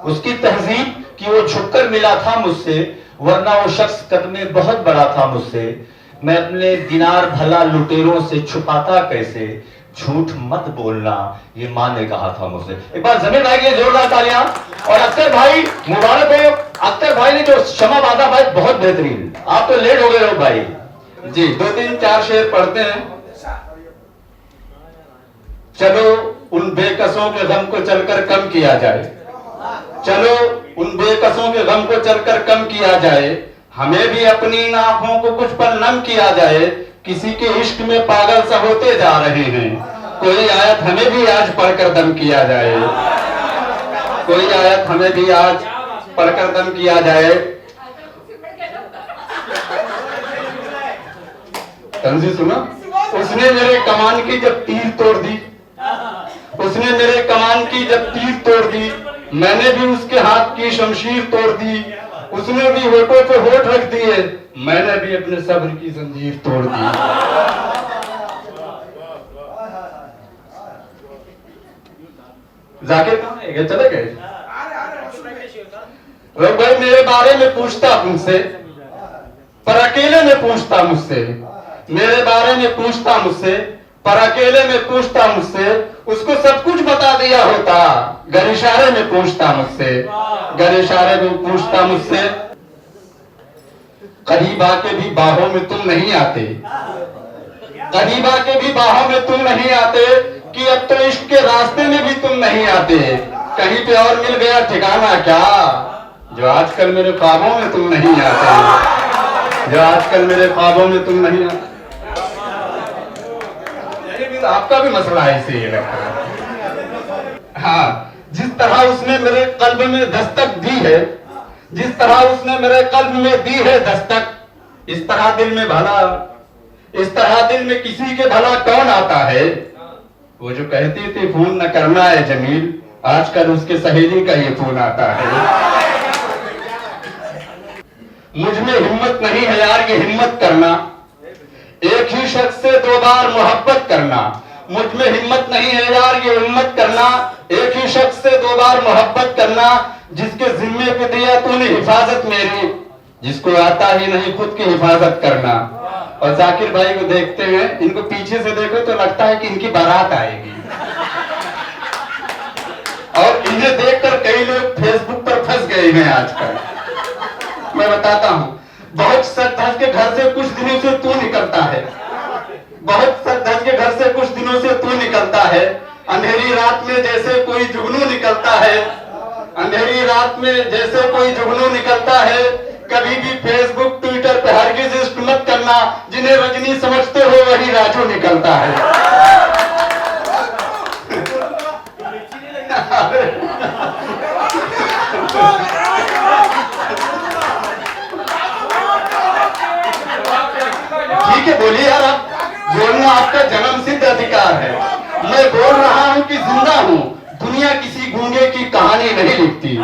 उसकी तहजीब कि वो झुककर मिला था मुझसे, वरना वो शख्स कद में बहुत बड़ा था मुझसे। मैं अपने दिनार भला लुटेरों से छुपाता कैसे, झूठ मत बोलना ये मां ने कहा था मुझसे। एक बार जमीन भाई के जोरदार तालियां। और अख्तर भाई मुबारक हो, अख्तर भाई ने जो क्षमा बांधा भाई बहुत बेहतरीन। आप तो लेट हो गए हो भाई जी। 2-3-4 शेर पढ़ते हैं। चलो उन बेकसों के गम को चलकर कम किया जाए, चलो उन बेकसों के गम को चलकर कम किया जाए, हमें भी अपनी इन आंखों को कुछ पल नम किया जाए। किसी के इश्क में पागल सा होते जा रहे हैं, कोई आयत हमें भी आज पढ़कर दम किया जाए, कोई आयत हमें भी आज पढ़कर दम किया जाए। तंजी सुना, उसने मेरे कमान की जब तीर तोड़ दी, उसने मेरे कमान की जब तीर तोड़ दी, मैंने भी उसके हाथ की शमशीर तोड़ दी। उसने भी होठों पे होठ रख दिए, मैंने भी अपने सब्र की जंजीर तोड़ दी। जाकिर कहाँ है? चले गए? लोग भाई मेरे बारे में पूछता तुमसे, पर अकेले में पूछता मुझसे, मेरे बारे में पूछता मुझसे, पर अकेले में पूछता मुझसे। उसको सब कुछ बता दिया होता, गर इशारे में पूछता मुझसे, गर इशारे में पूछता मुझसे। करीब आके भी बाहों में तुम नहीं आते, करीब आके भी बाहों में तुम नहीं आते, कि अब तो इश्क के रास्ते में भी तुम नहीं आते। कहीं पे और मिल गया ठिकाना क्या, जो आजकल मेरे ख्वाबों में तुम नहीं आते, जो आजकल मेरे ख्वाबों में तुम नहीं आते। आपका भी मसला है इसे ये लगता है। हाँ, जिस तरह उसने मेरे कल्ब में दस्तक दी है, जिस तरह उसने मेरे कल्ब में दी है दस्तक, इस तरह दिल में भला, इस तरह दिल में किसी के भला कौन आता है। वो जो कहती थी फोन न करना है जमील, आजकल उसके सहेली का ये फोन आता है। मुझ में हिम्मत नहीं है यार ये हिम्मत करना, एक ही शख्स से 2 बार मोहब्बत करना। मुझ में हिम्मत नहीं है यार ये हिम्मत करना, एक ही शख्स से 2 बार मोहब्बत करना। जिसके जिम्मे पे दिया तूने हिफाजत मेरी, जिसको आता ही नहीं खुद की हिफाजत करना। और जाकिर भाई को देखते हैं, इनको पीछे से देखो तो लगता है कि इनकी बारात आएगी। और इन्हें देखकर कई लोग फेसबुक पर फंस गए हैं आजकल। मैं बताता हूं, बहुत सच धज के घर से कुछ दिनों से तू निकलता है, बहुत सच धज के घर से कुछ दिनों से तू निकलता है। अंधेरी रात में जैसे कोई जुगनू निकलता है, अंधेरी रात में जैसे कोई जुगनू निकलता है। कभी भी फेसबुक ट्विटर पे हरगिज इश्क मत करना, जिन्हें रजनी समझते हो वही राजू निकलता है। ठीक है, बोलिए यार, आप बोलना आपका जन्म सिद्ध अधिकार है। मैं बोल रहा हूं कि जिंदा हूं, दुनिया किसी गूंगे की कहानी नहीं लिखती।